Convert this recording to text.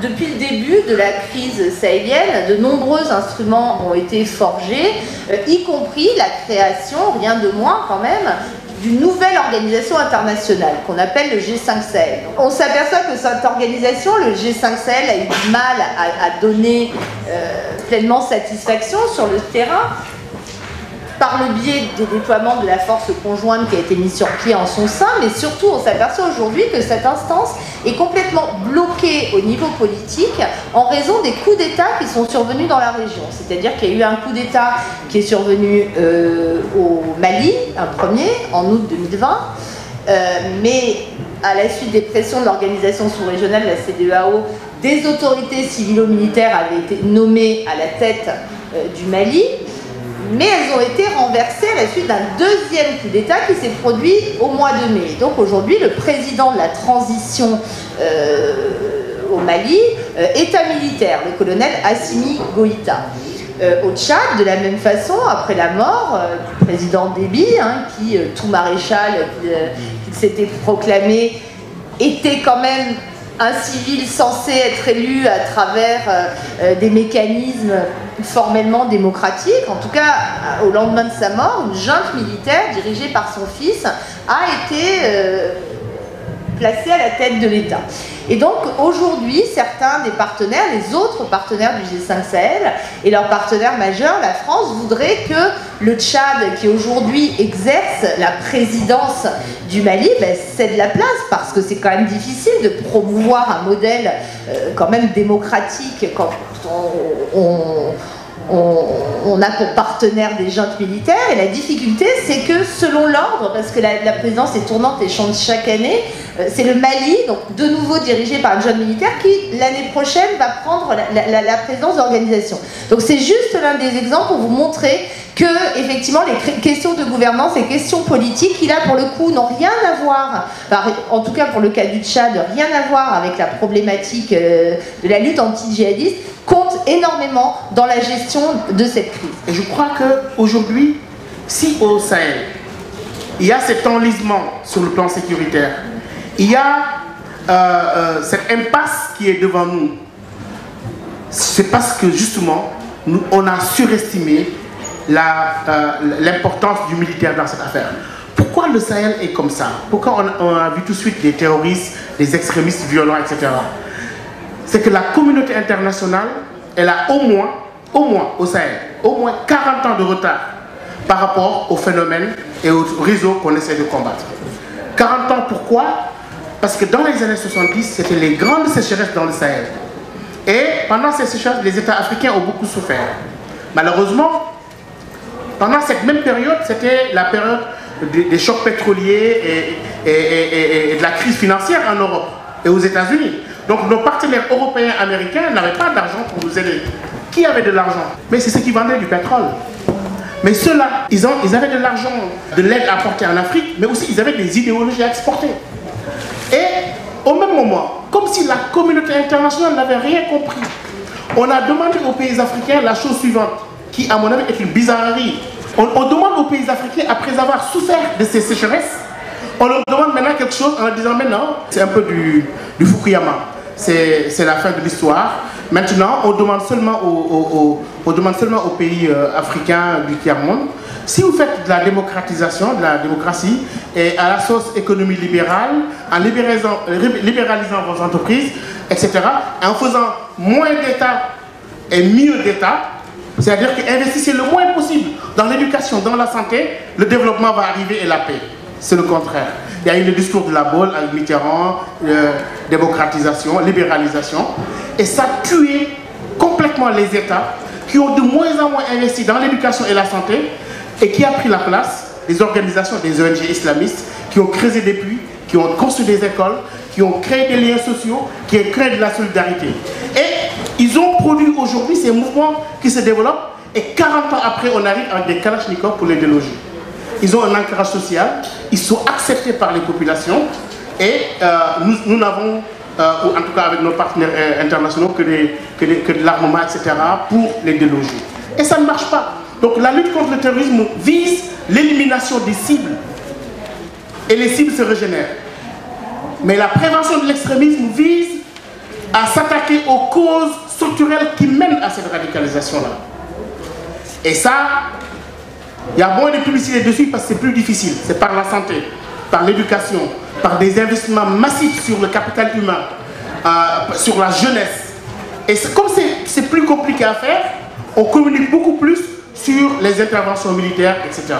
Depuis le début de la crise sahélienne, de nombreux instruments ont été forgés, y compris la création, rien de moins quand même, d'une nouvelle organisation internationale qu'on appelle le G5 Sahel. On s'aperçoit que cette organisation, le G5 Sahel, a eu du mal à donner pleinement satisfaction sur le terrain, par le biais des déploiements de la force conjointe qui a été mise sur pied en son sein, mais surtout on s'aperçoit aujourd'hui que cette instance est complètement bloquée au niveau politique en raison des coups d'État qui sont survenus dans la région. C'est-à-dire qu'il y a eu un coup d'État qui est survenu au Mali, un premier, en août 2020, mais à la suite des pressions de l'organisation sous-régionale, la CEDEAO, des autorités civilo-militaires avaient été nommées à la tête du Mali, mais elles ont été renversées à la suite d'un deuxième coup d'État qui s'est produit au mois de mai. Donc aujourd'hui, le président de la transition au Mali est un militaire, le colonel Assimi Goïta. Au Tchad, de la même façon, après la mort du président Déby, qui, tout maréchal qui s'était proclamé, était quand même un civil censé être élu à travers des mécanismes formellement démocratiques. En tout cas, au lendemain de sa mort, une junte militaire dirigée par son fils a été placée à la tête de l'État. Et donc aujourd'hui, certains des partenaires, les autres partenaires du G5 Sahel et leur partenaire majeur, la France, voudraient que le Tchad, qui aujourd'hui exerce la présidence du Mali, cède la place, parce que c'est quand même difficile de promouvoir un modèle quand même démocratique quand on a pour partenaire des juntes militaires. Et la difficulté, c'est que selon l'ordre, parce que la présidence est tournante et change chaque année, c'est le Mali, donc de nouveau dirigé par une junte militaire, qui l'année prochaine va prendre la présidence d'organisation. Donc c'est juste l'un des exemples pour vous montrer que effectivement les questions de gouvernance, les questions politiques, qui là pour le coup n'ont rien à voir, en tout cas pour le cas du Tchad, rien à voir avec la problématique de la lutte anti-djihadiste, compte énormément dans la gestion de cette crise. Et je crois qu'aujourd'hui, si au Sahel, il y a cet enlisement sur le plan sécuritaire, il y a cette impasse qui est devant nous, c'est parce que justement, on a surestimé l'importance du militaire dans cette affaire. Pourquoi le Sahel est comme ça? Pourquoi on a vu tout de suite des terroristes, des extrémistes violents, etc. C'est que la communauté internationale, elle a au moins au Sahel, au moins 40 ans de retard par rapport au phénomène et au réseau qu'on essaie de combattre. 40 ans, pourquoi? Parce que dans les années 70, c'était les grandes sécheresses dans le Sahel. Et pendant ces sécheresses, les États africains ont beaucoup souffert. Malheureusement, pendant cette même période, c'était la période des chocs pétroliers et de la crise financière en Europe et aux États-Unis. Donc nos partenaires européens et américains n'avaient pas d'argent pour nous aider. Qui avait de l'argent? Mais c'est ceux qui vendaient du pétrole. Mais ceux-là, ils avaient de l'argent, de l'aide apportée en Afrique, mais aussi ils avaient des idéologies à exporter. Et au même moment, comme si la communauté internationale n'avait rien compris, on a demandé aux pays africains la chose suivante, qui à mon avis est une bizarrerie. On demande aux pays africains, après avoir souffert de ces sécheresses, on leur demande maintenant quelque chose en leur disant maintenant, c'est un peu du Fukuyama, c'est la fin de l'histoire. Maintenant, on demande seulement aux pays africains du tiers-monde, si vous faites de la démocratisation, de la démocratie, et à la sauce économie libérale, en libéralisant vos entreprises, etc., en faisant moins d'État et mieux d'État, c'est-à-dire qu'investissez le moins possible dans l'éducation, dans la santé, le développement va arriver et la paix. C'est le contraire. Il y a eu le discours de la Baule avec Mitterrand, démocratisation, libéralisation, et ça a tué complètement les États qui ont de moins en moins investi dans l'éducation et la santé, et qui a pris la place des organisations, des ONG islamistes, qui ont creusé des puits, qui ont construit des écoles, qui ont créé des liens sociaux, qui ont créé de la solidarité. Et ils ont produit aujourd'hui ces mouvements qui se développent, et 40 ans après, on arrive avec des kalachnikovs pour les déloger. Ils ont un ancrage social, ils sont acceptés par les populations, et nous n'avons, en tout cas avec nos partenaires internationaux, que de l'armement, etc., pour les déloger. Et ça ne marche pas. Donc la lutte contre le terrorisme vise l'élimination des cibles. Et les cibles se régénèrent. Mais la prévention de l'extrémisme vise à s'attaquer aux causes structurelles qui mènent à cette radicalisation-là. Et ça, il y a moins de publicité dessus parce que c'est plus difficile. C'est par la santé, par l'éducation, par des investissements massifs sur le capital humain, sur la jeunesse. Et comme c'est plus compliqué à faire, on communique beaucoup plus sur les interventions militaires, etc.